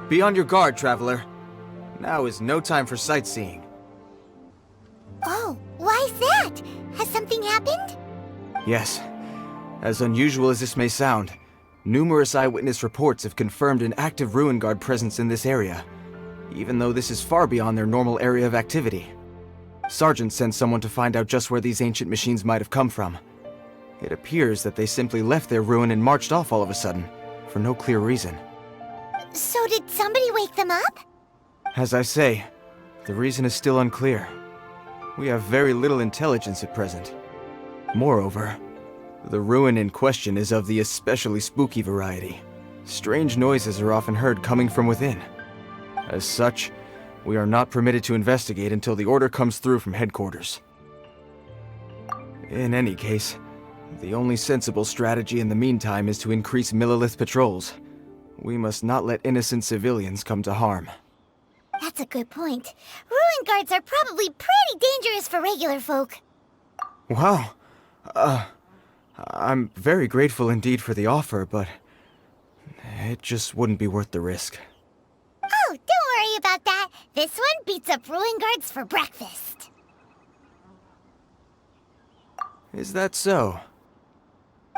Be on your guard, traveler. Now is no time for sightseeing. Oh, why's that? Has something happened? Yes. As unusual as this may sound, numerous eyewitness reports have confirmed an active ruin guard presence in this area, even though this is far beyond their normal area of activity. Sergeant sent someone to find out just where these ancient machines might have come from. It appears that they simply left their ruin and marched off all of a sudden, for no clear reason. So did somebody wake them up? As I say, the reason is still unclear. We have very little intelligence at present. Moreover, the ruin in question is of the especially spooky variety. Strange noises are often heard coming from within. As such, we are not permitted to investigate until the order comes through from headquarters. In any case, the only sensible strategy in the meantime is to increase millilith patrols. We must not let innocent civilians come to harm. That's a good point. Ruin guards are probably pretty dangerous for regular folk. Wow. I'm very grateful indeed for the offer, but it just wouldn't be worth the risk. Oh, don't worry about that. This one beats up ruin guards for breakfast. Is that so?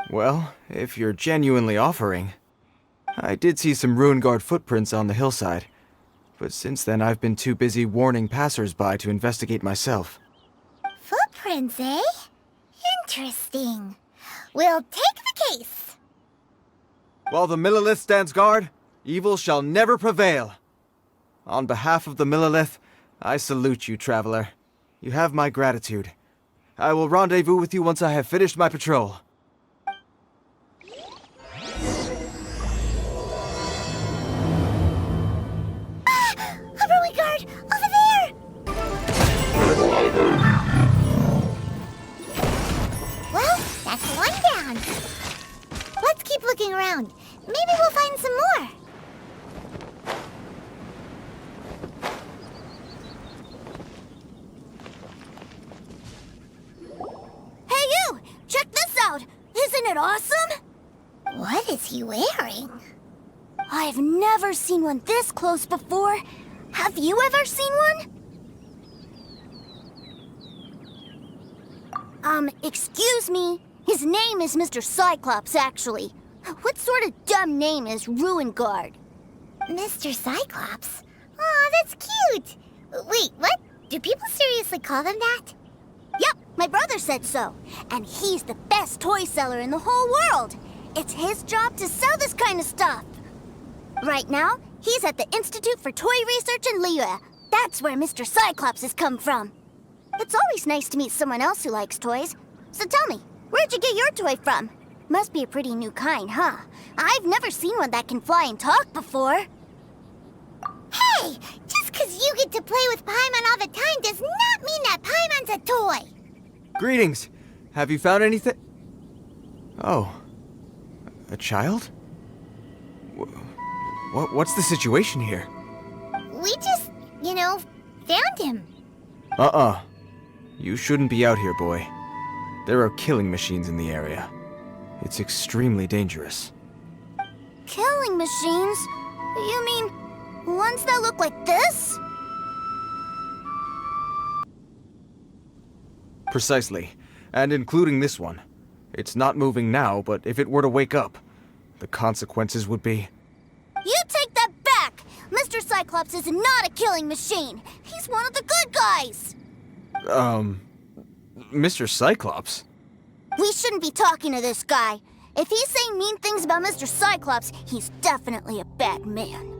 Well, if you're genuinely offering. I did see some ruin guard footprints on the hillside, but since then I've been too busy warning passers-by to investigate myself. Footprints, eh? Interesting. We'll take the case. While the Millilith stands guard, evil shall never prevail. On behalf of the Millilith, I salute you, traveler. You have my gratitude. I will rendezvous with you once I have finished my patrol. A ruin guard! Over there! Well, that's one down. Let's keep looking around. Maybe we'll find some more. Hey you! Check this out! Isn't it awesome? What is he wearing? I've never seen one this close before. Have you ever seen one? Excuse me. His name is Mr. Cyclops, actually. What sort of dumb name is Ruin Guard? Mr. Cyclops? Aw, that's cute. Wait, what? Do people seriously call them that? Yep, my brother said so. And he's the best toy seller in the whole world. It's his job to sell this kind of stuff. Right now, he's at the Institute for Toy Research in MoonyuE. That's where Mr. Cyclops has come from. It's always nice to meet someone else who likes toys. So tell me, where'd you get your toy from? Must be a pretty new kind, huh? I've never seen one that can fly and talk before. Hey! Just 'cause you get to play with Paimon all the time does not mean that Paimon's a toy! Greetings! Have you found anything? Oh. A child? What's the situation here? We just, found him. You shouldn't be out here, boy. There are killing machines in the area. It's extremely dangerous. Killing machines? You mean ones that look like this? Precisely. And including this one. It's not moving now, but if it were to wake up, the consequences would be... You take that back! Mr. Cyclops is not a killing machine. He's one of the good guys. Mr. Cyclops? We shouldn't be talking to this guy. If he's saying mean things about Mr. Cyclops, he's definitely a bad man.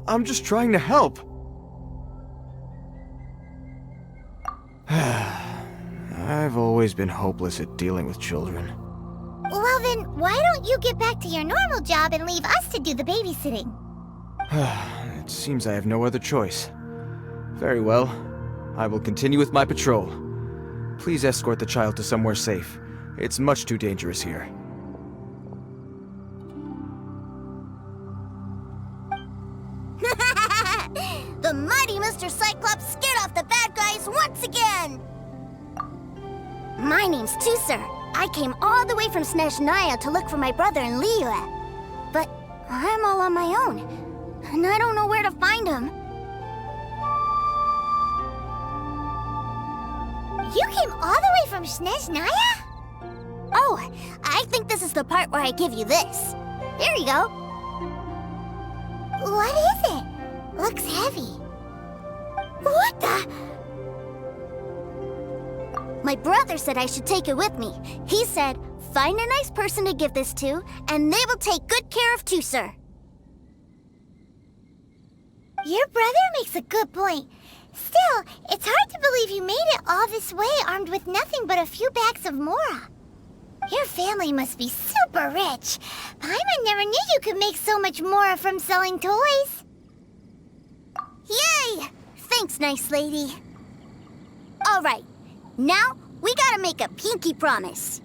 I'm just trying to help. I've always been hopeless at dealing with children. Well then, why don't you get back to your normal job and leave us to do the babysitting? It seems I have no other choice. Very well. I will continue with my patrol. Please escort the child to somewhere safe. It's much too dangerous here. The mighty Mr. Cyclops scared off the bad guys once again! My name's Tusser. I came all the way from Snezhnaya to look for my brother in MoonyuE. But I'm all on my own. and I don't know where to find him. You came all the way from Snezhnaya? Oh, I think this is the part where I give you this. Here you go. What is it? Looks heavy. What the? My brother said I should take it with me. He said, find a nice person to give this to, and they will take good care of Tusser. Your brother makes a good point. Still, it's hard to believe you made it all this way armed with nothing but a few bags of Mora. Your family must be super rich. Paimon never knew you could make so much Mora from selling toys. Yay! Thanks, nice lady. All right, now we gotta make a pinky promise.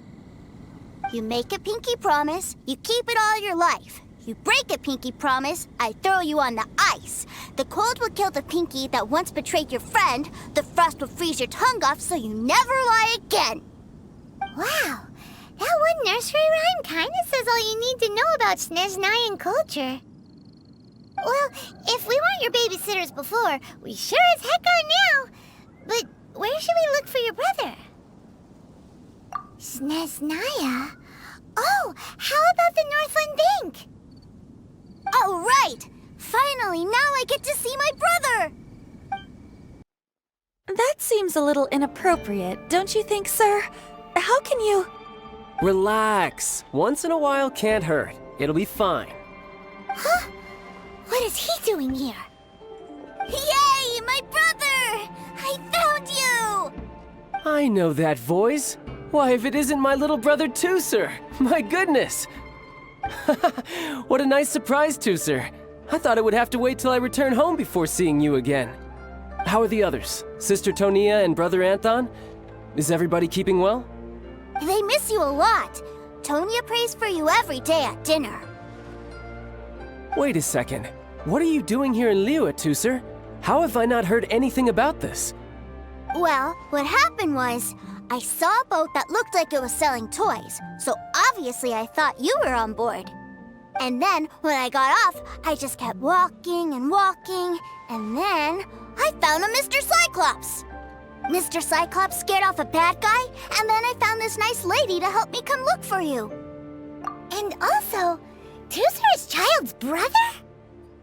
You make a pinky promise, you keep it all your life. You break a pinky promise, I throw you on the ice. The cold will kill the pinky that once betrayed your friend. The frost will freeze your tongue off so you never lie again. Wow, that one nursery rhyme kinda says all you need to know about Snezhnayan culture. Well, if we weren't your babysitters before, we sure as heck are now. But where should we look for your brother? Snezhnaya? Oh, how about the Northland Bank? Oh, right! Finally, now I get to see my brother! That seems a little inappropriate, don't you think, sir? How can you... Relax. Once in a while can't hurt. It'll be fine. Huh? What is he doing here? Yay, my brother! I found you! I know that voice. Why, if it isn't my little brother Tusser! My goodness! What a nice surprise, Tusser. I thought I would have to wait till I return home before seeing you again. How are the others? Sister Tonia and Brother Anton? Is everybody keeping well? They miss you a lot. Tonia prays for you every day at dinner. Wait a second. What are you doing here in Liyue, Tusser? How have I not heard anything about this? Well, what happened was, I saw a boat that looked like it was selling toys, so obviously I thought you were on board. And then, when I got off, I just kept walking and walking, and then I found a Mr. Cyclops. Mr. Cyclops scared off a bad guy, and then I found this nice lady to help me come look for you. And also, Tusser is Childe's brother?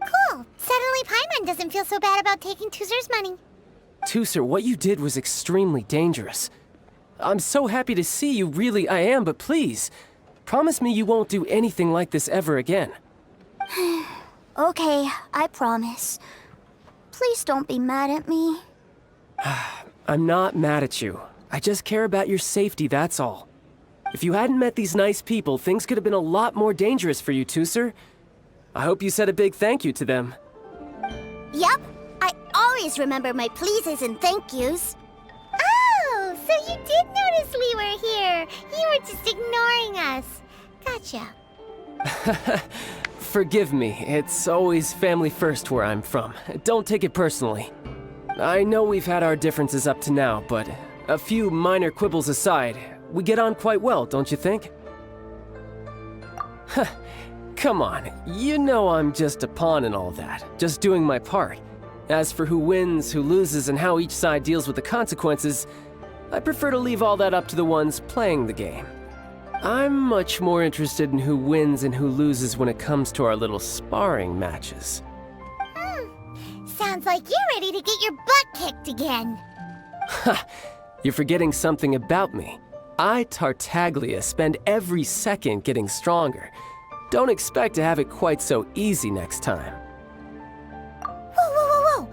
Cool. Suddenly Paimon doesn't feel so bad about taking Tusser's money. Tusser, what you did was extremely dangerous. I'm so happy to see you, really I am, but please, promise me you won't do anything like this ever again. Okay, I promise. Please don't be mad at me. I'm not mad at you. I just care about your safety, that's all. If you hadn't met these nice people, things could have been a lot more dangerous for you, Tusser. I hope you said a big thank you to them. Yep, I always remember my pleases and thank yous. Oh, so you did notice we were here. You were just ignoring us. Gotcha. Forgive me, it's always family first where I'm from. Don't take it personally. I know we've had our differences up to now, but a few minor quibbles aside, we get on quite well, don't you think? Come on, you know I'm just a pawn and all that, just doing my part. As for who wins, who loses, and how each side deals with the consequences, I prefer to leave all that up to the ones playing the game. I'm much more interested in who wins and who loses when it comes to our little sparring matches. Sounds like you're ready to get your butt kicked again. Ha! You're forgetting something about me. I, Tartaglia, spend every second getting stronger. Don't expect to have it quite so easy next time. Whoa.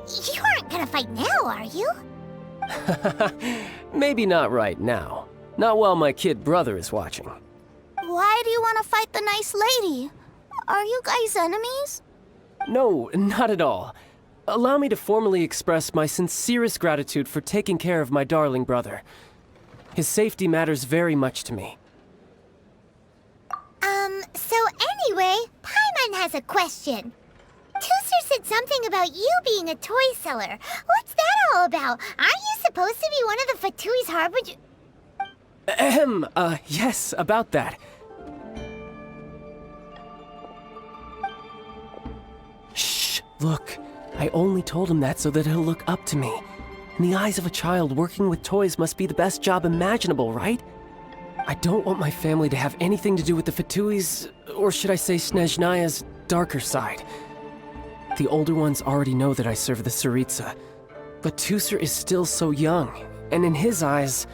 You aren't gonna fight now, are you? Maybe not right now. Not while my kid brother is watching. Why do you want to fight the nice lady? Are you guys enemies? No, not at all. Allow me to formally express my sincerest gratitude for taking care of my darling brother. His safety matters very much to me. So anyway, Paimon has a question. Tusser said something about you being a toy seller. What's that all about? Aren't you supposed to be one of the Fatui's harbinger? Yes, about that. Look, I only told him that so that he'll look up to me. In the eyes of a child, working with toys must be the best job imaginable, right? I don't want my family to have anything to do with the Fatui's, or should I say Snezhnaya's, darker side. The older ones already know that I serve the Tsaritsa, but Tusser is still so young, and in his eyes...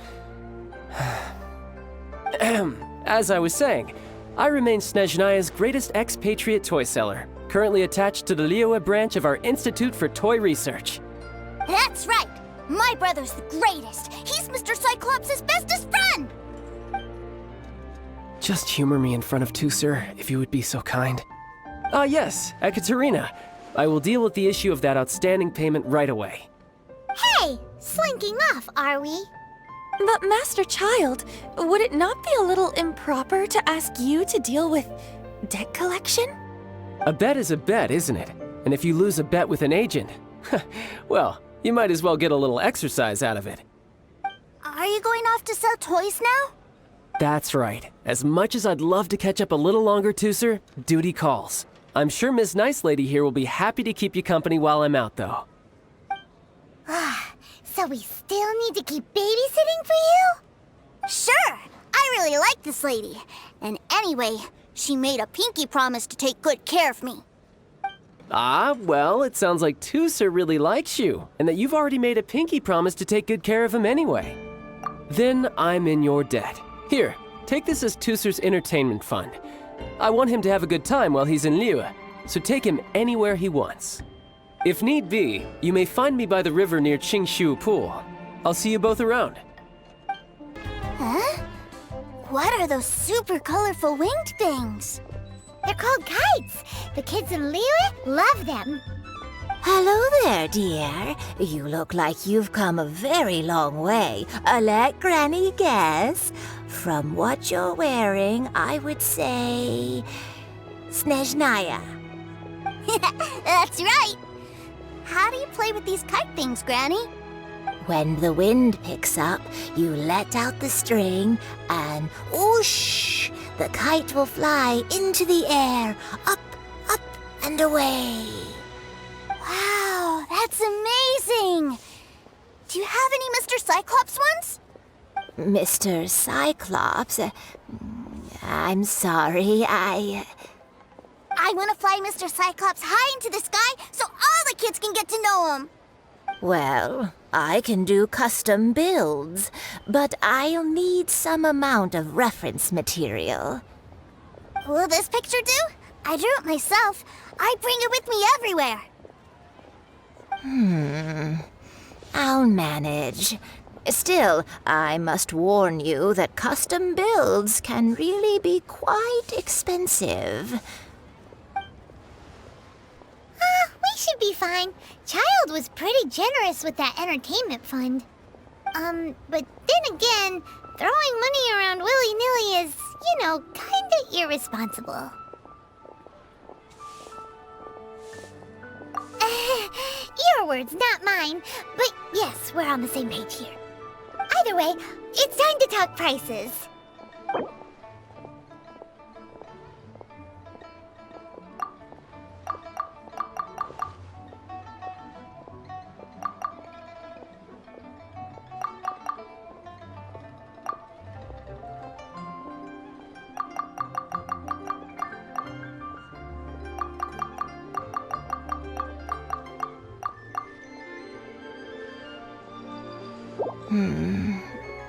As I was saying, I remain Snezhnaya's greatest expatriate toy seller, currently attached to the Liyue branch of our Institute for Toy Research. That's right! My brother's the greatest! He's Mr. Cyclops' bestest friend! Just humor me in front of Tusser, if you would be so kind. Ah, yes, Ekaterina. I will deal with the issue of that outstanding payment right away. Hey, slinking off, are we? But Master Childe, would it not be a little improper to ask you to deal with debt collection? A bet is a bet, isn't it? And if you lose a bet with an agent, well, you might as well get a little exercise out of it. Are you going off to sell toys now? That's right. As much as I'd love to catch up a little longer, Tusser, duty calls. I'm sure Miss Nice Lady here will be happy to keep you company while I'm out, though. So we still need to keep babysitting for you? Sure! I really like this lady. And anyway, she made a pinky promise to take good care of me. Ah, well, it sounds like Tusser really likes you, and that you've already made a pinky promise to take good care of him anyway. Then I'm in your debt. Here, take this as Tusser's entertainment fund. I want him to have a good time while he's in Liyue, so take him anywhere he wants. If need be, you may find me by the river near Qingshu Pool. I'll see you both around. Huh? What are those super colorful winged things? They're called kites. The kids in Liyue love them. Hello there, dear. You look like you've come a very long way. Let Granny guess. From what you're wearing, I would say... Snezhnaya. That's right! How do you play with these kite things, Granny? When the wind picks up, you let out the string and whoosh! The kite will fly into the air, up, up, and away. Wow, that's amazing! Do you have any Mr. Cyclops ones? Mr. Cyclops, I'm sorry, I want to fly Mr. Cyclops high into the sky so all the kids can get to know him. Well, I can do custom builds, but I'll need some amount of reference material. Will this picture do? I drew it myself. I bring it with me everywhere. I'll manage. Still, I must warn you that custom builds can really be quite expensive. We should be fine. Childe was pretty generous with that entertainment fund. But then again, throwing money around willy-nilly is, kinda irresponsible. Your words, not mine. But yes, we're on the same page here. Either way, it's time to talk prices.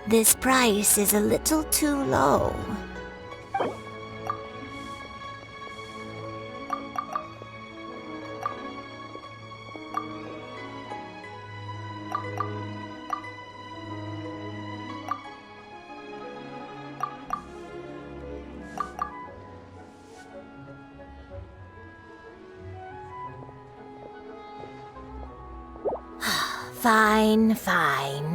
This price is a little too low. Fine.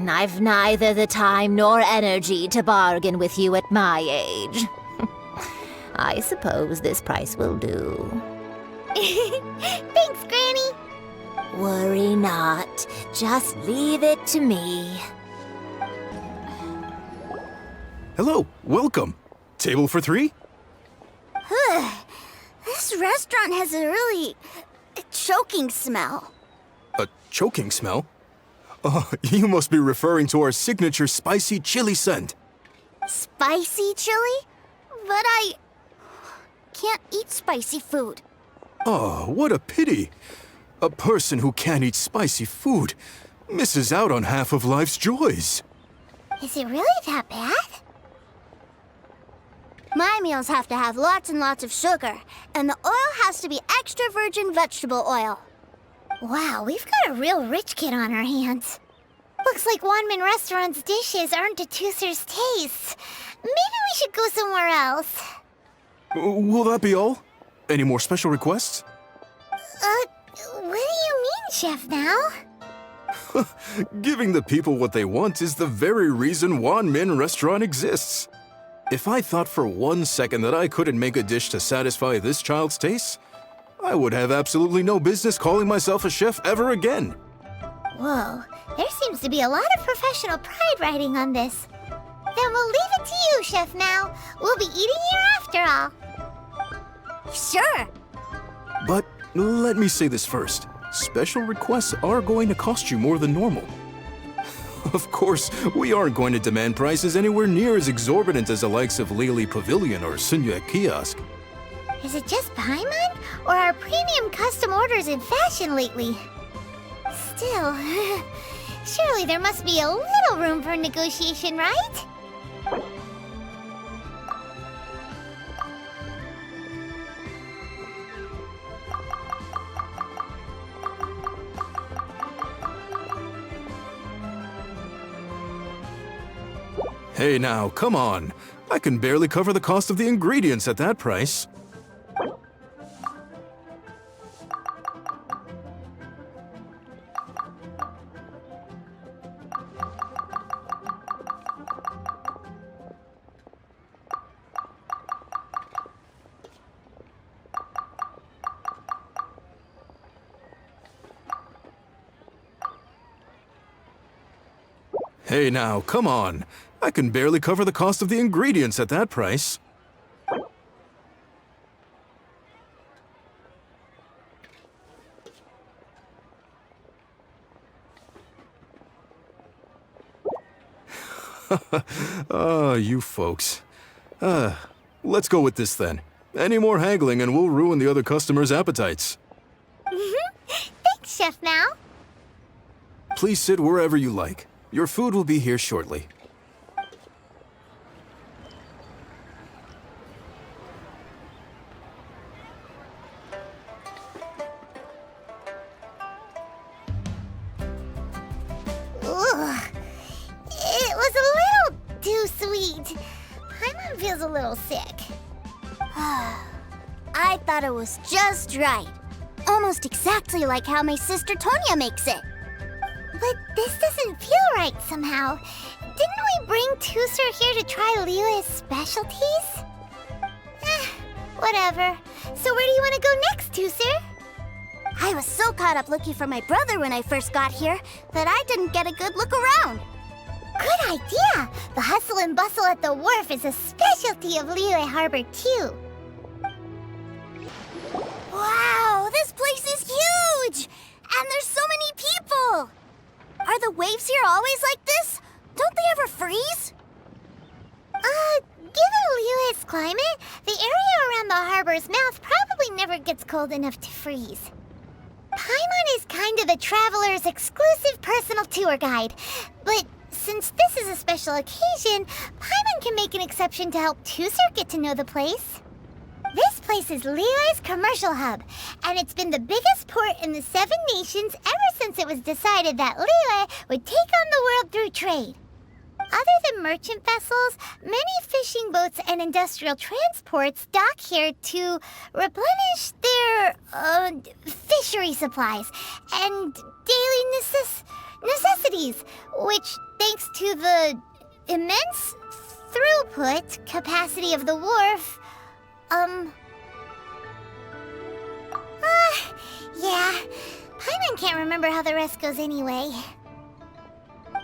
I've neither the time nor energy to bargain with you at my age. I suppose this price will do. Thanks, Granny. Worry not. Just leave it to me. Hello, welcome. Table for three? This restaurant has a really choking smell. A choking smell? Oh, you must be referring to our signature spicy chili scent. Spicy chili? But I can't eat spicy food. Oh, what a pity. A person who can't eat spicy food misses out on half of life's joys. Is it really that bad? My meals have to have lots and lots of sugar, and the oil has to be extra virgin vegetable oil. Wow, we've got a real rich kid on our hands. Looks like Wanmin Restaurant's dishes aren't to Tooser's taste. Maybe we should go somewhere else. Will that be all? Any more special requests? What do you mean, Chef Now? Giving the people what they want is the very reason Wanmin Restaurant exists. If I thought for 1 second that I couldn't make a dish to satisfy this child's tastes, I would have absolutely no business calling myself a chef ever again. Whoa, there seems to be a lot of professional pride riding on this. Then we'll leave it to you, Chef Now. We'll be eating here after all. Sure. But let me say this first. Special requests are going to cost you more than normal. Of course, we aren't going to demand prices anywhere near as exorbitant as the likes of Lily Pavilion or Sunya Kiosk. Is it just Paimon, or are premium custom orders in fashion lately? Still, surely there must be a little room for negotiation, right? Hey now, come on. I can barely cover the cost of the ingredients at that price. Hey now, come on. I can barely cover the cost of the ingredients at that price. You folks. Let's go with this then. Any more haggling and we'll ruin the other customers' appetites. Thanks, Chef Now. Please sit wherever you like. Your food will be here shortly. Ugh. It was a little too sweet. Paimon feels a little sick. I thought it was just right. Almost exactly like how my sister Tonya makes it. But this doesn't feel right somehow. Didn't we bring Tooser here to try Liyue's specialties? Whatever. So where do you want to go next, Tooser? I was so caught up looking for my brother when I first got here that I didn't get a good look around. Good idea! The hustle and bustle at the wharf is a specialty of Liyue Harbor, too. Wow, this place is huge! And there's so many people! Are the waves here always like this? Don't they ever freeze? Given Liyue's climate, the area around the harbor's mouth probably never gets cold enough to freeze. Paimon is kind of the traveler's exclusive personal tour guide, but since this is a special occasion, Paimon can make an exception to help Tooser get to know the place. This place is Liyue's commercial hub, and it's been the biggest port in the 7 nations ever since it was decided that Liyue would take on the world through trade. Other than merchant vessels, many fishing boats and industrial transports dock here to replenish their fishery supplies and daily necessities, which, thanks to the immense throughput capacity of the wharf, yeah, Paimon can't remember how the rest goes anyway.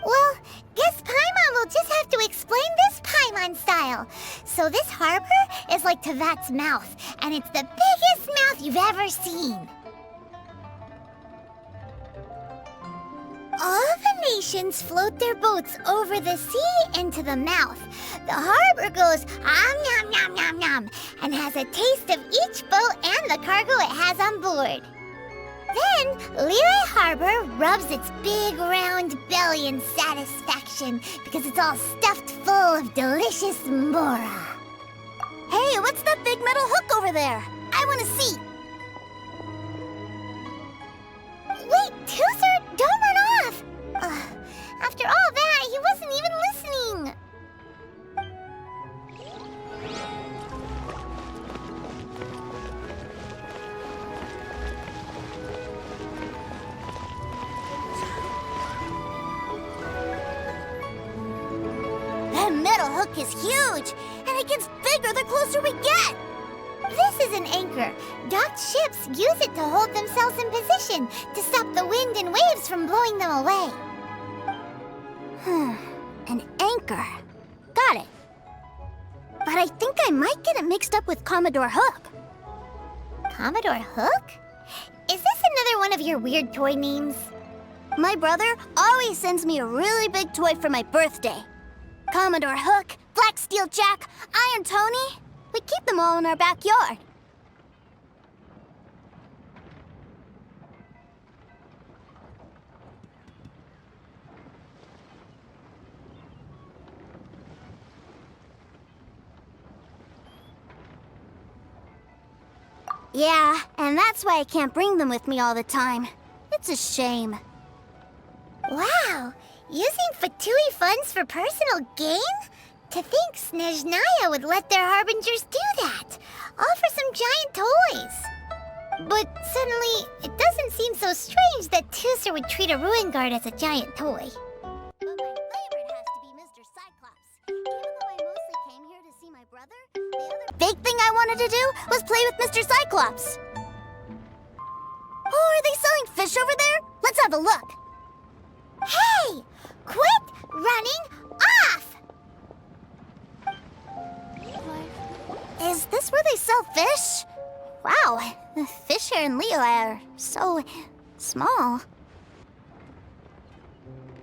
Well, guess Paimon will just have to explain this Paimon style. So this harbor is like Tevat's mouth, and it's the biggest mouth you've ever seen. nations float their boats over the sea into the mouth. The harbor goes nom nom nom nom and has a taste of each boat and the cargo it has on board. Then, Liyue Harbor rubs its big round belly in satisfaction because it's all stuffed full of delicious mora. Hey, what's that big metal hook over there? I want to see. Wait, Tooser, don't run off! After all that, he wasn't even listening. That metal hook is huge, and it gets bigger the closer we get. This is an anchor. Docked ships use it to hold themselves in position to stop the wind and waves from blowing them away. An anchor. Got it. But I think I might get it mixed up with Commodore Hook. Commodore Hook? Is this another one of your weird toy names? My brother always sends me a really big toy for my birthday. Commodore Hook, Black Steel Jack, Iron Tony. We keep them all in our backyard. Yeah, and that's why I can't bring them with me all the time. It's a shame. Wow! Using Fatui funds for personal gain? To think Snezhnaya would let their harbingers do that! All for some giant toys! But suddenly, it doesn't seem so strange that Tooser would treat a ruin guard as a giant toy. But my favorite has to be Mr. Cyclops. Even though I mostly came here to see my brother, the other big thing I wanted to do was play with Mr. Cyclops. Oh, are they selling fish over there? Let's have a look. Hey! Quit running off! Is this where they sell fish? Wow, the fish here in Liyue are so small.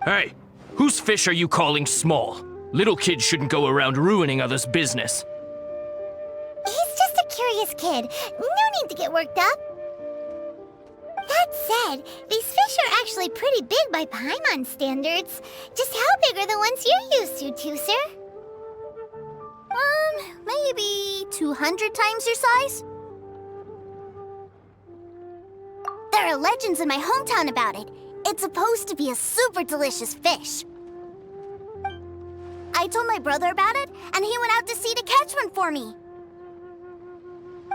Hey, whose fish are you calling small? Little kids shouldn't go around ruining others' business. He's just a curious kid. No need to get worked up. That said, these fish are actually pretty big by Paimon standards. Just how big are the ones you're used to, Tooser? Maybe 200 times your size? There are legends in my hometown about it. It's supposed to be a super delicious fish. I told my brother about it, and he went out to sea to catch one for me.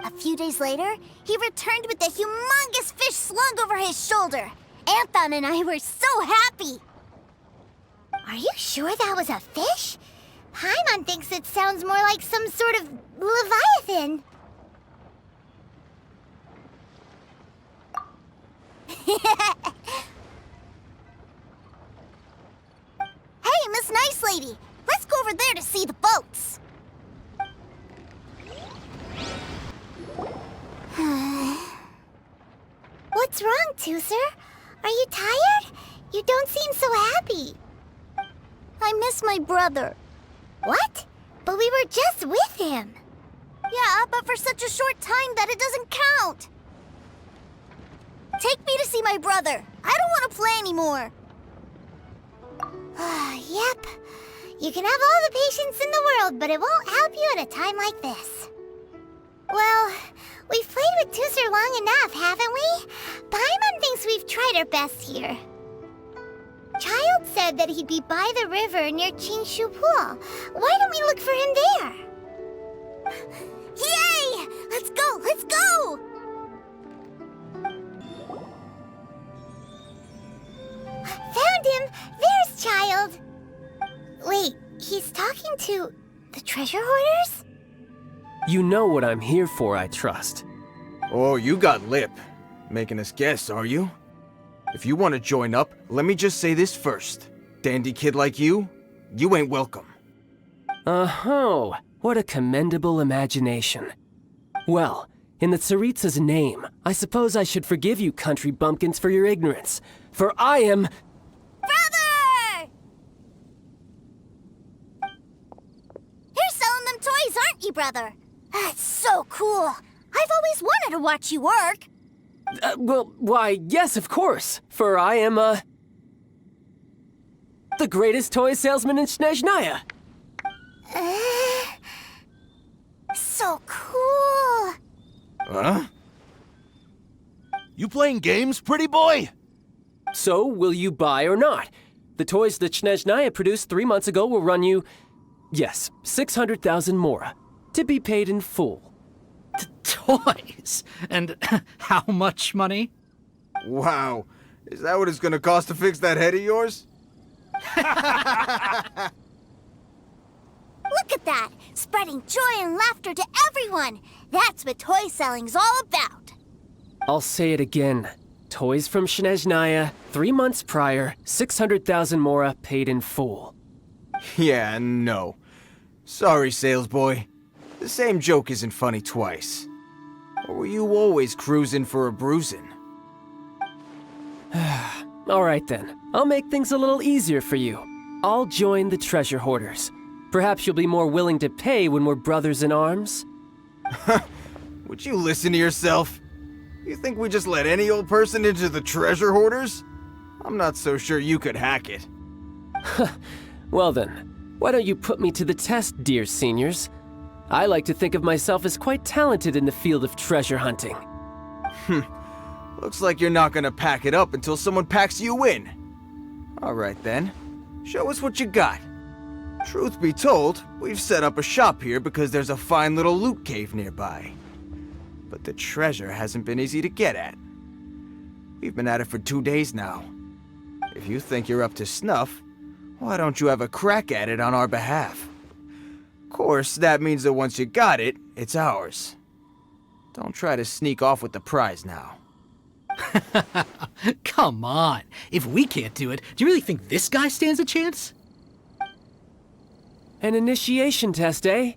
A few days later, he returned with a humongous fish slung over his shoulder. Anton and I were so happy. Are you sure that was a fish? Paimon thinks it sounds more like some sort of leviathan. Hey, Miss Nice Lady, let's go over there to see the boats. What's wrong, Tooser? Are you tired? You don't seem so happy. I miss my brother. What? But we were just with him. Yeah, but for such a short time that it doesn't count. Take me to see my brother. I don't want to play anymore. Yep. You can have all the patience in the world, but it won't help you at a time like this. Well, we've played with Tooser long enough, haven't we? Paimon thinks we've tried our best here. Childe said that he'd be by the river near Chingshu Pool. Why don't we look for him there? Yay! Let's go! Let's go! Found him! There's Childe! Wait, he's talking to the treasure hoarders? You know what I'm here for, I trust. Oh, you got lip. Making us guess, are you? If you want to join up, let me just say this first. Dandy kid like you ain't welcome. Oh, what a commendable imagination. Well, in the Tsaritsa's name, I suppose I should forgive you country bumpkins for your ignorance. For I am... Brother! you, brother. That's so cool. I've always wanted to watch you work. Well, why, yes, of course. For I am, the greatest toy salesman in Snezhnaya. So cool. Huh? You playing games, pretty boy? So, will you buy or not? The toys that Snezhnaya produced 3 months ago will run you, yes, 600,000 mora, to be paid in full. Toys? And how much money? Wow. Is that what it's gonna cost to fix that head of yours? Look at that! Spreading joy and laughter to everyone! That's what toy selling's all about! I'll say it again. Toys from Snezhnaya, 3 months prior, 600,000 mora paid in full. Yeah, no. Sorry, salesboy. The same joke isn't funny twice. Or were you always cruising for a bruising? All right then. I'll make things a little easier for you. I'll join the treasure hoarders. Perhaps you'll be more willing to pay when we're brothers in arms? Would you listen to yourself? You think we just let any old person into the treasure hoarders? I'm not so sure you could hack it. Well then, why don't you put me to the test, dear seniors? I like to think of myself as quite talented in the field of treasure hunting. Looks like you're not gonna pack it up until someone packs you in. Alright then, show us what you got. Truth be told, we've set up a shop here because there's a fine little loot cave nearby. But the treasure hasn't been easy to get at. We've been at it for 2 days now. If you think you're up to snuff, why don't you have a crack at it on our behalf? Of course, that means that once you got it, it's ours. Don't try to sneak off with the prize now. Come on. If we can't do it, do you really think this guy stands a chance? An initiation test, eh?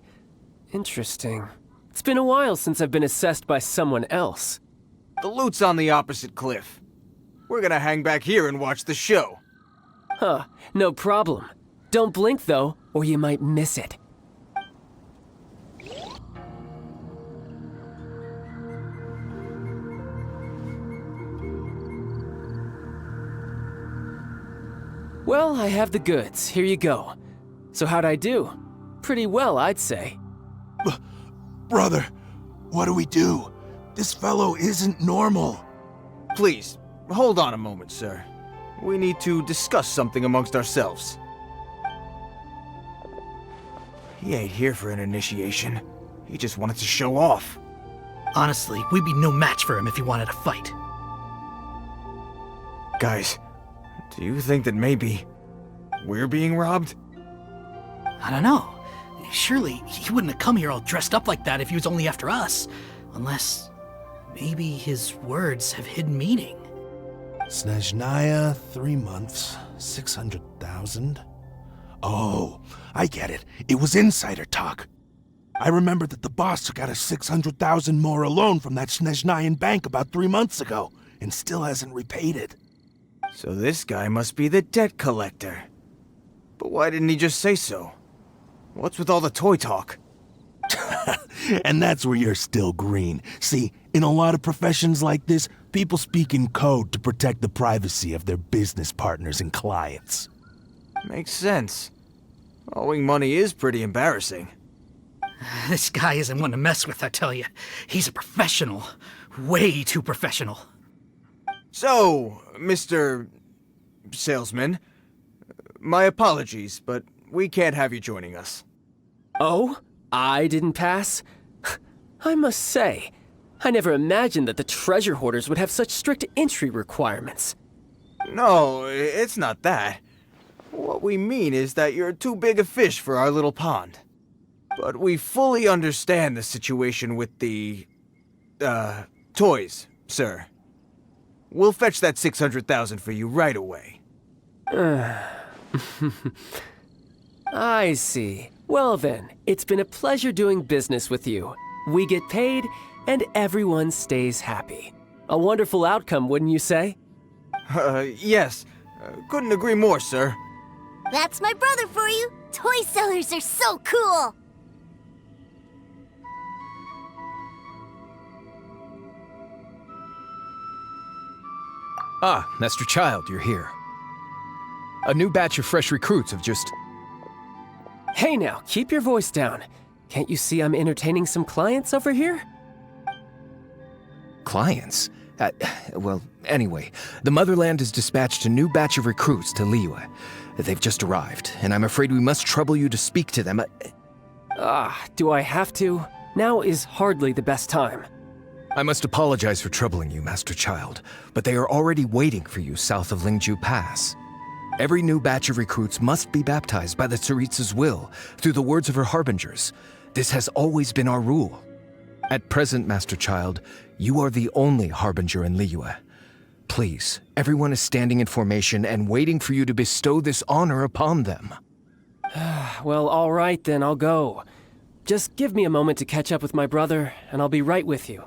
Interesting. It's been a while since I've been assessed by someone else. The loot's on the opposite cliff. We're gonna hang back here and watch the show. Huh, no problem. Don't blink though, or you might miss it. Well, I have the goods. Here you go. So how'd I do? Pretty well, I'd say. Brother, what do we do? This fellow isn't normal. Please, hold on a moment, sir. We need to discuss something amongst ourselves. He ain't here for an initiation. He just wanted to show off. Honestly, we'd be no match for him if he wanted to fight. Guys, do you think that maybe we're being robbed? I don't know. Surely he wouldn't have come here all dressed up like that if he was only after us. Unless maybe his words have hidden meaning. Snezhnaya, 3 months, 600,000. Oh, I get it. It was insider talk. I remember that the boss took out a 600,000 more loan from that Snezhnayan bank about 3 months ago, and still hasn't repaid it. So this guy must be the debt collector. But why didn't he just say so? What's with all the toy talk? And that's where you're still green. See, in a lot of professions like this, people speak in code to protect the privacy of their business partners and clients. Makes sense. Owing money is pretty embarrassing. This guy isn't one to mess with, I tell you. He's a professional. Way too professional. So, Mr. Salesman, my apologies, but we can't have you joining us. Oh? I didn't pass? I must say, I never imagined that the treasure hoarders would have such strict entry requirements. No, it's not that. What we mean is that you're too big a fish for our little pond. But we fully understand the situation with the, toys, sir. We'll fetch that 600,000 for you right away. I see. Well then, it's been a pleasure doing business with you. We get paid, and everyone stays happy. A wonderful outcome, wouldn't you say? Yes. Couldn't agree more, sir. That's my brother for you. Toy sellers are so cool. Ah, Master Childe, you're here. A new batch of fresh recruits have just... Hey now, keep your voice down. Can't you see I'm entertaining some clients over here? Clients? Well, anyway, the Motherland has dispatched a new batch of recruits to Liyue. They've just arrived, and I'm afraid we must trouble you to speak to them. Do I have to? Now is hardly the best time. I must apologize for troubling you, Master Childe, but they are already waiting for you south of Lingju Pass. Every new batch of recruits must be baptized by the Tsaritsa's will, through the words of her harbingers. This has always been our rule. At present, Master Childe, you are the only harbinger in Liyue. Please, everyone is standing in formation and waiting for you to bestow this honor upon them. Well, all right then, I'll go. Just give me a moment to catch up with my brother, and I'll be right with you.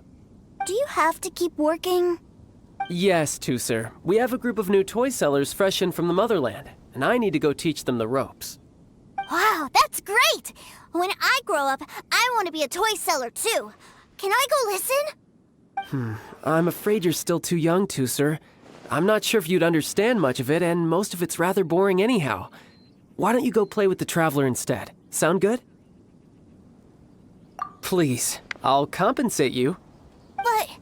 Do you have to keep working? Yes, Tusser. We have a group of new toy sellers fresh in from the Motherland, and I need to go teach them the ropes. Wow, that's great! When I grow up, I want to be a toy seller too. Can I go listen? I'm afraid you're still too young, Tusser. I'm not sure if you'd understand much of it, and most of it's rather boring anyhow. Why don't you go play with the Traveler instead? Sound good? Please, I'll compensate you. But...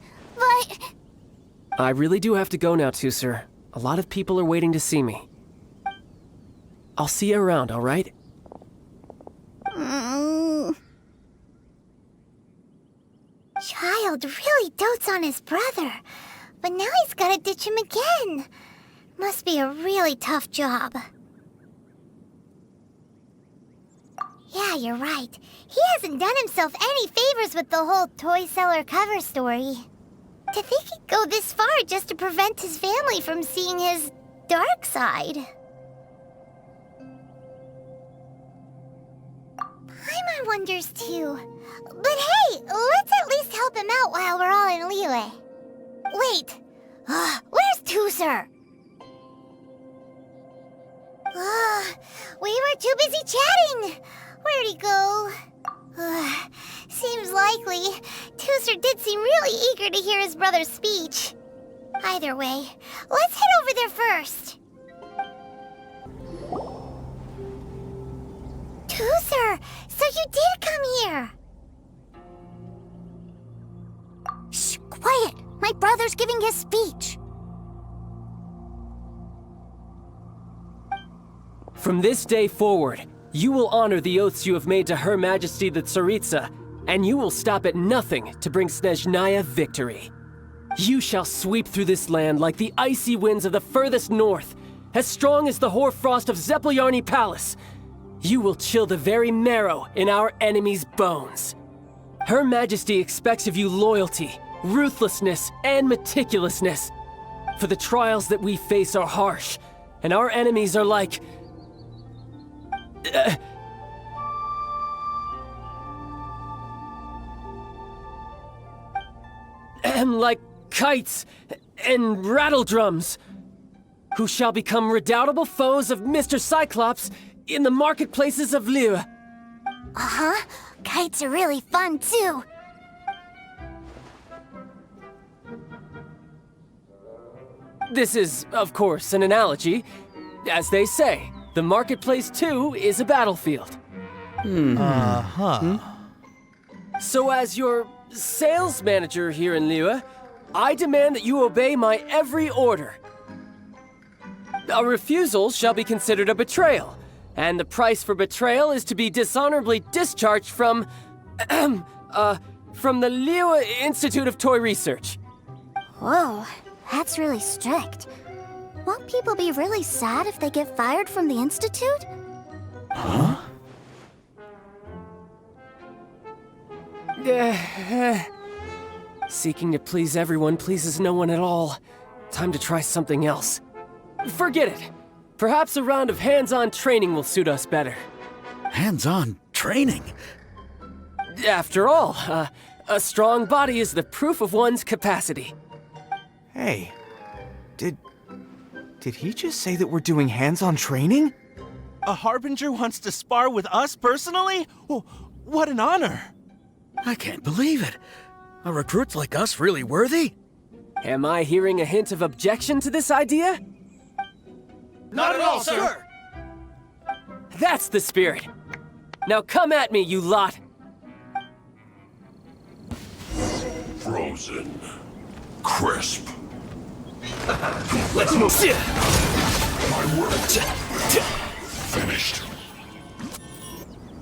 I really do have to go now, Tusser. A lot of people are waiting to see me. I'll see you around, all right? Childe really dotes on his brother, but now he's gotta ditch him again. Must be a really tough job. Yeah, you're right. He hasn't done himself any favors with the whole toy seller cover story. To think he'd go this far just to prevent his family from seeing his dark side. Paimon wonders too. But hey, let's at least help him out while we're all in Liyue. Wait, where's Tusser? We were too busy chatting. Where'd he go? Seems likely. Tusser did seem really eager to hear his brother's speech. Either way, let's head over there first. Tusser, so you did come here. Shh, quiet! My brother's giving his speech. From this day forward, you will honor the oaths you have made to Her Majesty the Tsaritsa, and you will stop at nothing to bring Snezhnaya victory. You shall sweep through this land like the icy winds of the furthest north, as strong as the hoarfrost of Zeppeljärni Palace. You will chill the very marrow in our enemies' bones. Her Majesty expects of you loyalty, ruthlessness, and meticulousness. For the trials that we face are harsh, and our enemies are like... like kites and rattle drums, who shall become redoubtable foes of Mr. Cyclops in the marketplaces of Liyue. Kites are really fun too. This is, of course, an analogy. As they say, the marketplace too is a battlefield. So as your sales manager here in Liyue, I demand that you obey my every order. A refusal shall be considered a betrayal, and the price for betrayal is to be dishonorably discharged from the Liyue Institute of Toy Research. Whoa, that's really strict. Won't people be really sad if they get fired from the Institute? Seeking to please everyone pleases no one at all. Time to try something else. Forget it. Perhaps a round of hands-on training will suit us better. Hands-on training? After all, a strong body is the proof of one's capacity. Hey, did he just say that we're doing hands-on training? A Harbinger wants to spar with us personally? Oh, what an honor! I can't believe it. Are recruits like us really worthy? Am I hearing a hint of objection to this idea? Not at all, sir! That's the spirit! Now come at me, you lot! Frozen. Crisp. Let's move! My work. Finished.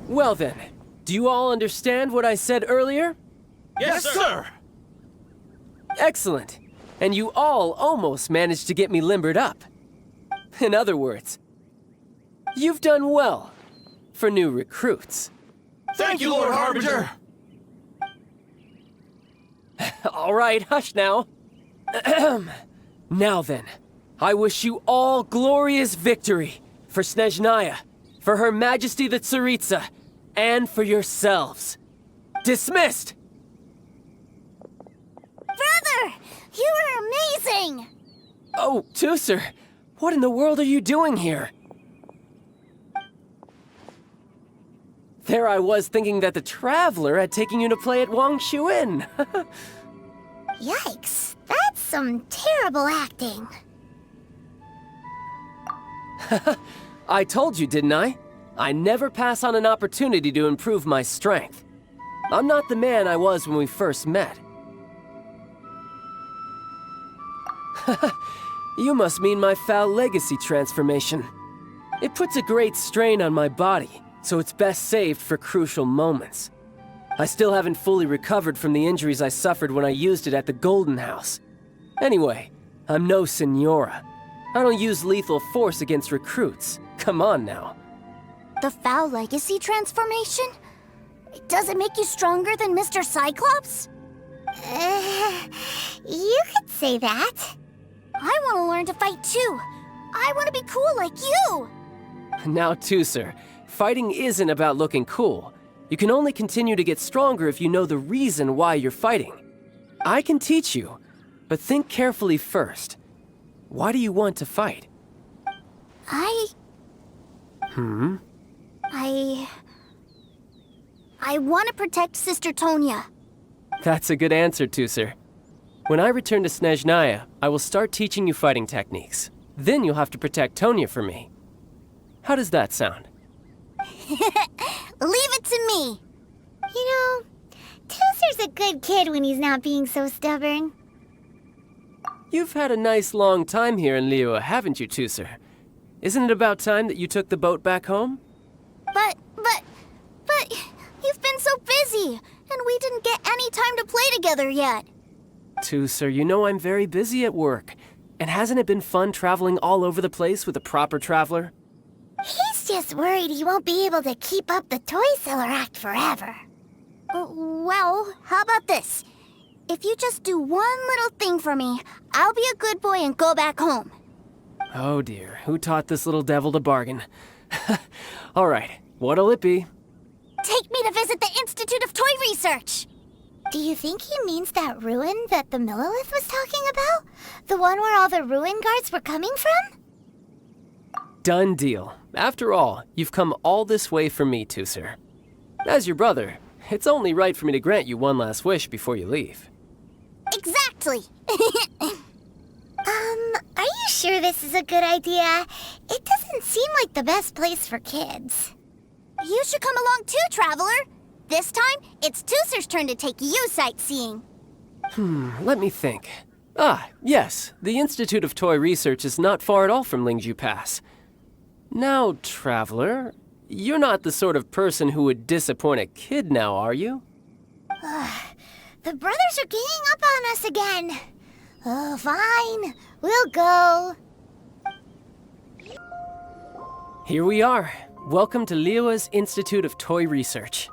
Well then, do you all understand what I said earlier? Yes, sir! Excellent. And you all almost managed to get me limbered up. In other words, you've done well for new recruits. Thank you, Lord Harbinger! All right, hush now. Now then, I wish you all glorious victory for Snezhnaya, for Her Majesty the Tsaritsa, and for yourselves. Dismissed! Brother! You are amazing! Oh, Tusser, what in the world are you doing here? There I was thinking that the Traveler had taken you to play at Wangshuin. Yikes, that's some terrible acting. I told you, didn't I? I never pass on an opportunity to improve my strength. I'm not the man I was when we first met. You must mean my foul legacy transformation. It puts a great strain on my body, so it's best saved for crucial moments. I still haven't fully recovered from the injuries I suffered when I used it at the Golden House. Anyway, I'm no Senora. I don't use lethal force against recruits. Come on now. The foul legacy transformation? Does it make you stronger than Mr. Cyclops? You could say that. I want to learn to fight too. I want to be cool like you. Now, Tusser, fighting isn't about looking cool. You can only continue to get stronger if you know the reason why you're fighting. I can teach you, but think carefully first. Why do you want to fight? I want to protect Sister Tonya. That's a good answer, Tusser. When I return to Snezhnaya, I will start teaching you fighting techniques. Then you'll have to protect Tonya for me. How does that sound? Leave it to me. You know, Tusser's a good kid when he's not being so stubborn. You've had a nice long time here in Liyue, haven't you, Tusser? Isn't it about time that you took the boat back home? But you've been so busy, and we didn't get any time to play together yet. Tusser, you know I'm very busy at work. And hasn't it been fun traveling all over the place with a proper traveler? He's just worried he won't be able to keep up the toy seller act forever. Well, how about this? If you just do one little thing for me, I'll be a good boy and go back home. Oh dear, who taught this little devil to bargain? All right, what'll it be? Take me to visit the Institute of Toy Research. Do you think he means that ruin that the Millelith was talking about? The one where all the ruin guards were coming from? Done deal. After all, you've come all this way for me, Tusser. As your brother, it's only right for me to grant you one last wish before you leave. Exactly. Are you sure this is a good idea? It doesn't seem like the best place for kids. You should come along too, Traveler. This time, it's Tusser's turn to take you sightseeing. Let me think. Ah, yes, the Institute of Toy Research is not far at all from Lingju Pass. Now, Traveler, you're not the sort of person who would disappoint a kid now, are you? The brothers are ganging up on us again. Oh, fine. We'll go. Here we are. Welcome to Liyue's Institute of Toy Research.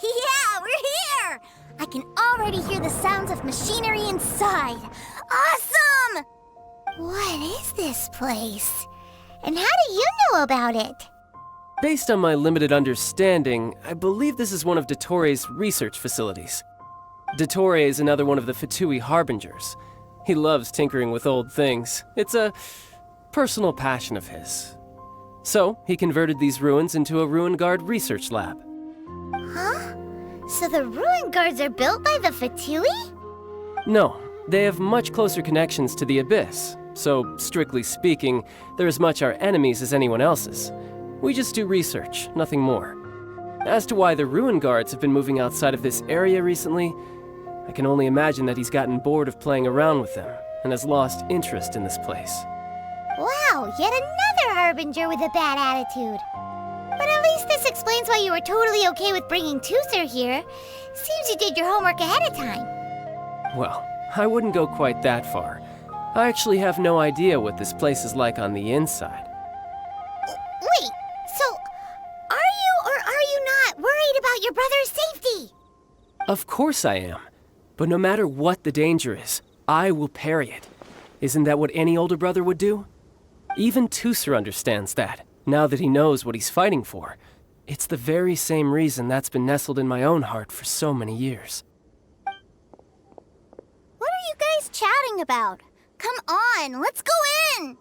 Yeah, we're here! I can already hear the sounds of machinery inside. Awesome! What is this place? And how do you know about it? Based on my limited understanding, I believe this is one of Dottore's research facilities. Dottore is another one of the Fatui Harbingers. He loves tinkering with old things. It's a personal passion of his. So, he converted these ruins into a Ruin Guard research lab. Huh? So the ruin guards are built by the Fatui? No, They have much closer connections to the Abyss, so strictly speaking, they're as much our enemies as anyone else's. We just do research, nothing more. As to why the Ruin Guards have been moving outside of this area recently, I can only imagine that he's gotten bored of playing around with them and has lost interest in this place. Wow, yet another Harbinger with a bad attitude. But at least this explains why you were totally okay with bringing Tooser here. Seems you did your homework ahead of time. Well, I wouldn't go quite that far. I actually have no idea what this place is like on the inside. Wait, so are you or are you not worried about your brother's safety? Of course I am. But no matter what the danger is, I will parry it. Isn't that what any older brother would do? Even Tooser understands that, now that he knows what he's fighting for. It's the very same reason that's been nestled in my own heart for so many years. What are you guys chatting about? Come on, let's go in!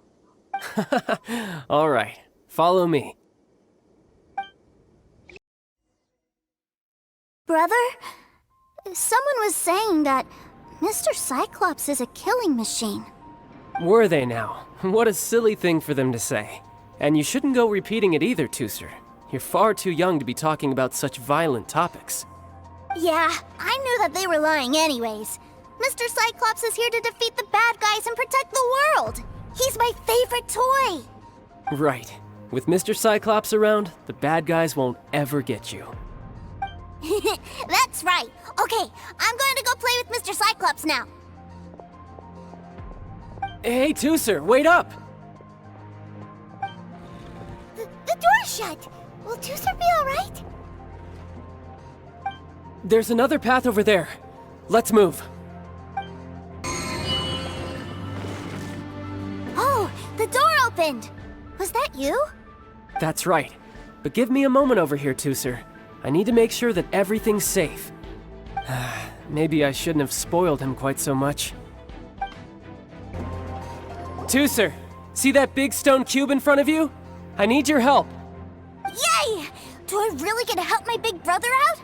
All right, follow me. Brother, someone was saying that Mr. Cyclops is a killing machine. Were they now? What a silly thing for them to say. And you shouldn't go repeating it either, Tooser. You're far too young to be talking about such violent topics. Yeah, I knew that they were lying anyways. Mr. Cyclops is here to defeat the bad guys and protect the world. He's my favorite toy. Right. With Mr. Cyclops around, the bad guys won't ever get you. That's right. Okay, I'm going to go play with Mr. Cyclops now. Hey, Tooser, wait up! The door's shut. Will Tooser be all right? There's another path over there. Let's move. Oh, the door opened. Was that you? That's right. But give me a moment over here, Tooser. I need to make sure that everything's safe. Maybe I shouldn't have spoiled him quite so much. Tooser, see that big stone cube in front of you? I need your help. Yay! Do I really get to help my big brother out?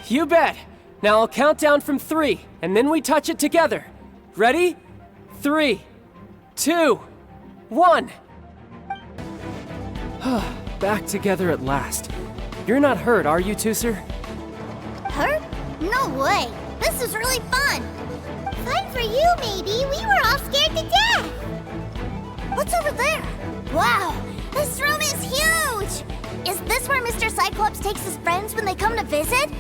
You bet. Now I'll count down from 3, and then we touch it together. Ready? 3, 2, 1. Back together at last. You're not hurt, are you, Tooser? Hurt? No way. This is really fun. Fun for you, maybe. We were all scared to death. What's over there? Wow, this room is huge. Is this where Mr. Cyclops takes his friends when they come to visit?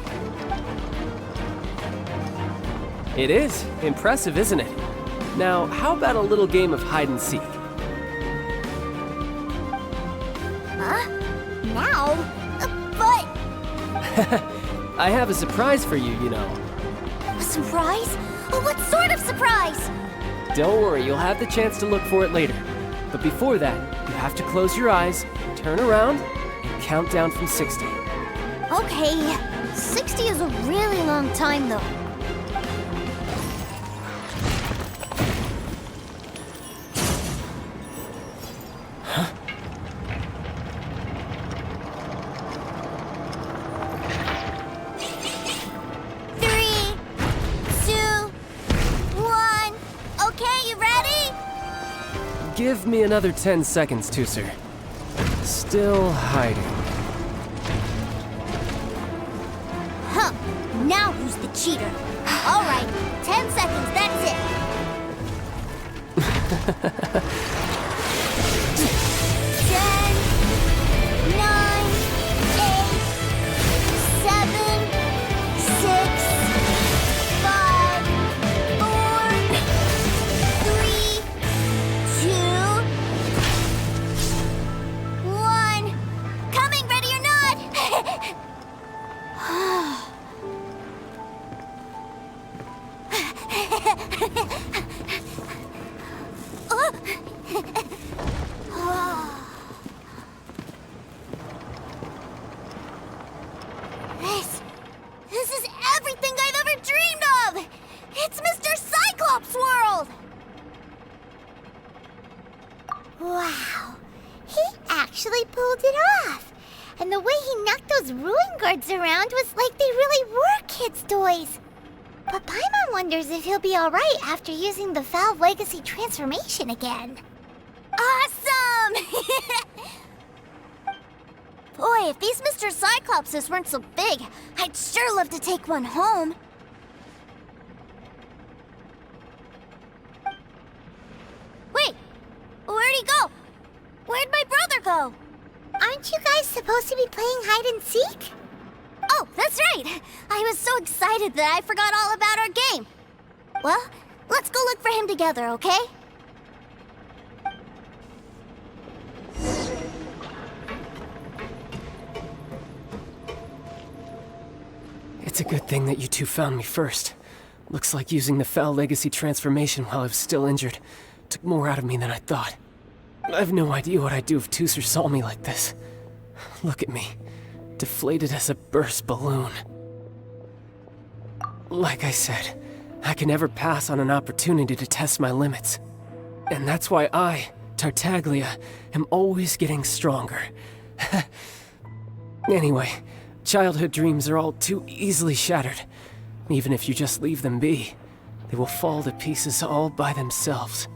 It is. Impressive, isn't it? Now, how about a little game of hide and seek? Huh? Now? But... I have a surprise for you, you know. A surprise? What sort of surprise? Don't worry, you'll have the chance to look for it later. But before that, you have to close your eyes, turn around, and count down from 60. Okay, 60 is a really long time though. Huh? Give me another 10 seconds, Tooser. Still hiding. Huh. Now who's the cheater? All right, 10 seconds, that's it. 10, 9, 8, 7, 6, 5, 4, 3, 2, 1. Coming, ready or not? This is everything I've ever dreamed of! It's Mr. Cyclops' world! Wow, he actually pulled it off. And the way he knocked those ruin guards around was like they really were kids' toys. But Paimon wonders if he'll be alright after using the Valve Legacy transformation again. Awesome! Boy, if these Mr. Cyclopses weren't so big, I'd sure love to take one home. Wait, where'd he go? Where'd my brother go? Aren't you guys supposed to be playing hide and seek? Oh, that's right! I was so excited that I forgot all about our game. Well, let's go look for him together, okay? It's a good thing that you two found me first. Looks like using the Foul Legacy transformation while I was still injured took more out of me than I thought. I have no idea what I'd do if Tooser saw me like this. Look at me, deflated as a burst balloon. Like I said, I can never pass on an opportunity to test my limits. And that's why I, Tartaglia, am always getting stronger. Anyway, childhood dreams are all too easily shattered. Even if you just leave them be, they will fall to pieces all by themselves.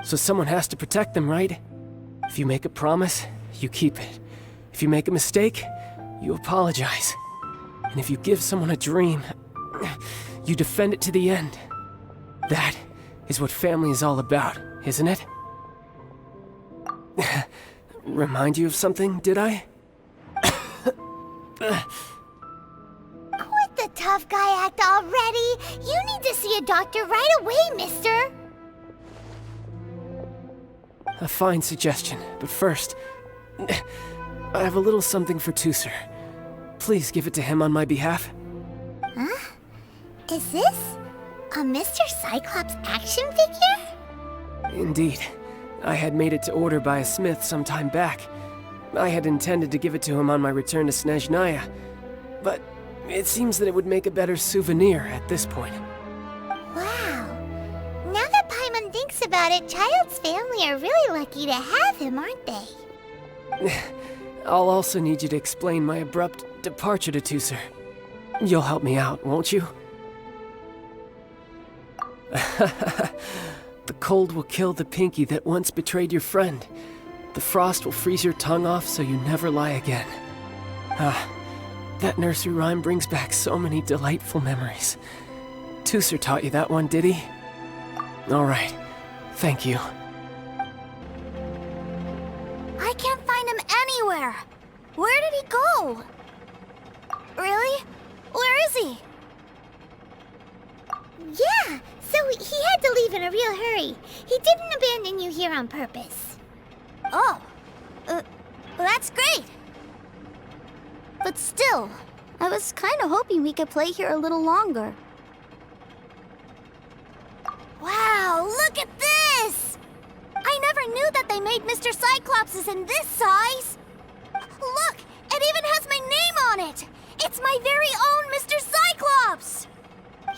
So someone has to protect them, right? If you make a promise, you keep it. If you make a mistake, you apologize. And if you give someone a dream, you defend it to the end. That is what family is all about, isn't it? Remind you of something, did I? Quit the tough guy act already! You need to see a doctor right away, mister! A fine suggestion, but first, I have a little something for Tooser. Please give it to him on my behalf. Huh? Is this a Mr. Cyclops action figure? Indeed. I had made it to order by a smith some time back. I had intended to give it to him on my return to Snezhnaya, but it seems that it would make a better souvenir at this point. Wow. Now that Paimon thinks about it, Childe's family are really lucky to have him, aren't they? I'll also need you to explain my abrupt departure to Tooser. You'll help me out, won't you? The cold will kill the pinky that once betrayed your friend. The frost will freeze your tongue off so you never lie again. That nursery rhyme brings back so many delightful memories. Tooser taught you that one, did he? All right. Thank you. I can't find him anywhere. Where did he go? Really? Where is he? Yeah, so he had to leave in a real hurry. He didn't abandon you here on purpose. Oh, that's great. But still, I was kind of hoping we could play here a little longer. Wow, look at this! I never knew that they made Mr. Cyclopses in this size. Look, it even has my name on it. It's my very own Mr. Cyclops!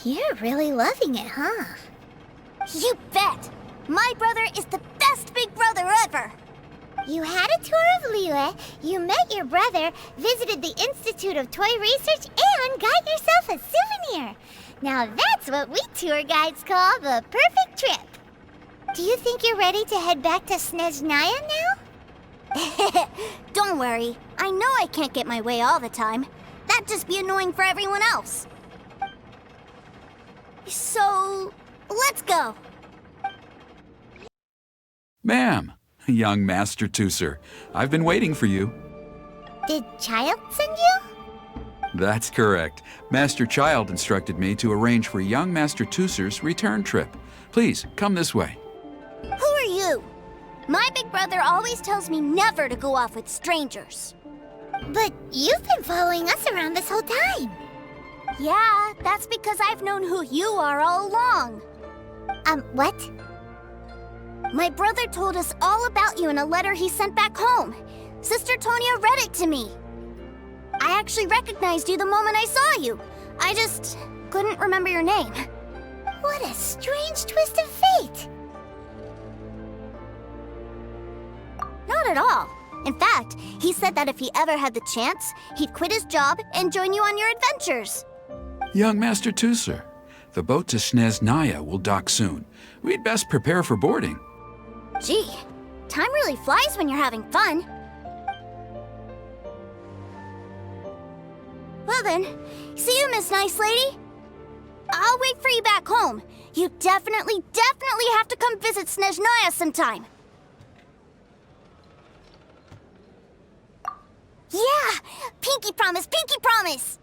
You're really loving it, huh? You bet! My brother is the best big brother ever! You had a tour of Liyue, you met your brother, visited the Institute of Toy Research, and got yourself a souvenir. Now that's what we tour guides call the perfect trip. Do you think you're ready to head back to Snezhnaya now? Don't worry. I know I can't get my way all the time. That'd just be annoying for everyone else. So, let's go. Ma'am, young Master Tooser, I've been waiting for you. Did Childe send you? That's correct. Master Childe instructed me to arrange for young Master Tooser's return trip. Please, come this way. Who are you? My big brother always tells me never to go off with strangers. But you've been following us around this whole time. Yeah, that's because I've known who you are all along. What? My brother told us all about you in a letter he sent back home. Sister Tonya read it to me. I actually recognized you the moment I saw you. I just couldn't remember your name. What a strange twist of fate. Not at all. In fact, he said that if he ever had the chance, he'd quit his job and join you on your adventures. Young Master Tooser, The boat to Snezhnaya will dock soon. We'd best prepare for boarding. Gee, time really flies when you're having fun. Well then, see you, Miss Nice Lady. I'll wait for you back home. You definitely have to come visit Snezhnaya sometime. Yeah! Pinky promise, pinky promise!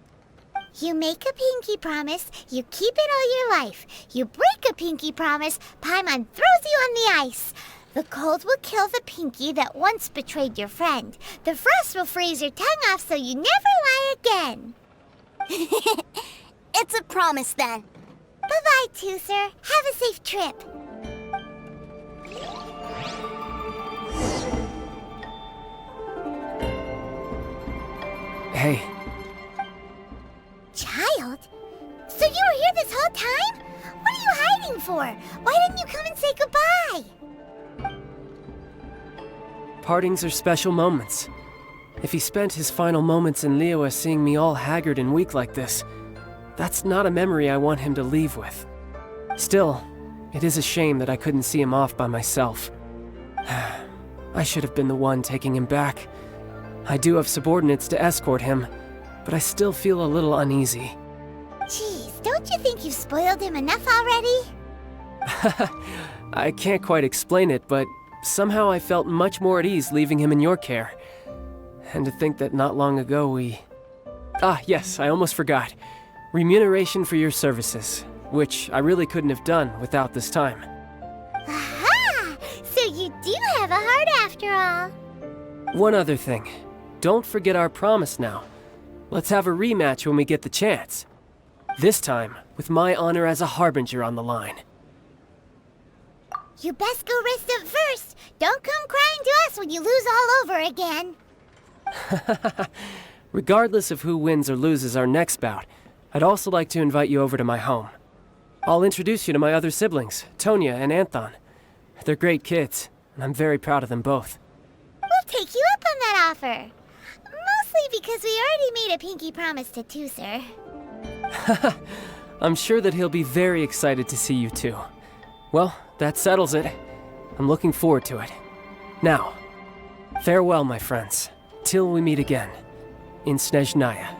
You make a pinky promise, you keep it all your life. You break a pinky promise, Paimon throws you on the ice. The cold will kill the pinky that once betrayed your friend. The frost will freeze your tongue off so you never lie again. It's a promise then. Bye-bye, Tooser. Have a safe trip. Hey. Child? So you were here this whole time? What are you hiding for? Why didn't you come and say goodbye? Partings are special moments. If he spent his final moments in Liyue seeing me all haggard and weak like this, that's not a memory I want him to leave with. Still, it is a shame that I couldn't see him off by myself. I should have been the one taking him back. I do have subordinates to escort him, but I still feel a little uneasy. Jeez, don't you think you've spoiled him enough already? I can't quite explain it, but somehow I felt much more at ease leaving him in your care. And to think that not long ago we... Ah, yes, I almost forgot. Remuneration for your services, which I really couldn't have done without this time. Aha! So you do have a heart after all. One other thing. Don't forget our promise now. Let's have a rematch when we get the chance. This time, with my honor as a harbinger on the line. You best go rest up first. Don't come crying to us when you lose all over again. Regardless of who wins or loses our next bout, I'd also like to invite you over to my home. I'll introduce you to my other siblings, Tonya and Anthon. They're great kids, and I'm very proud of them both. We'll take you up on that offer. Mostly because we already made a pinky promise to Tooser. I'm sure that he'll be very excited to see you too. Well, that settles it. I'm looking forward to it. Now, farewell, my friends, till we meet again in Snezhnaya.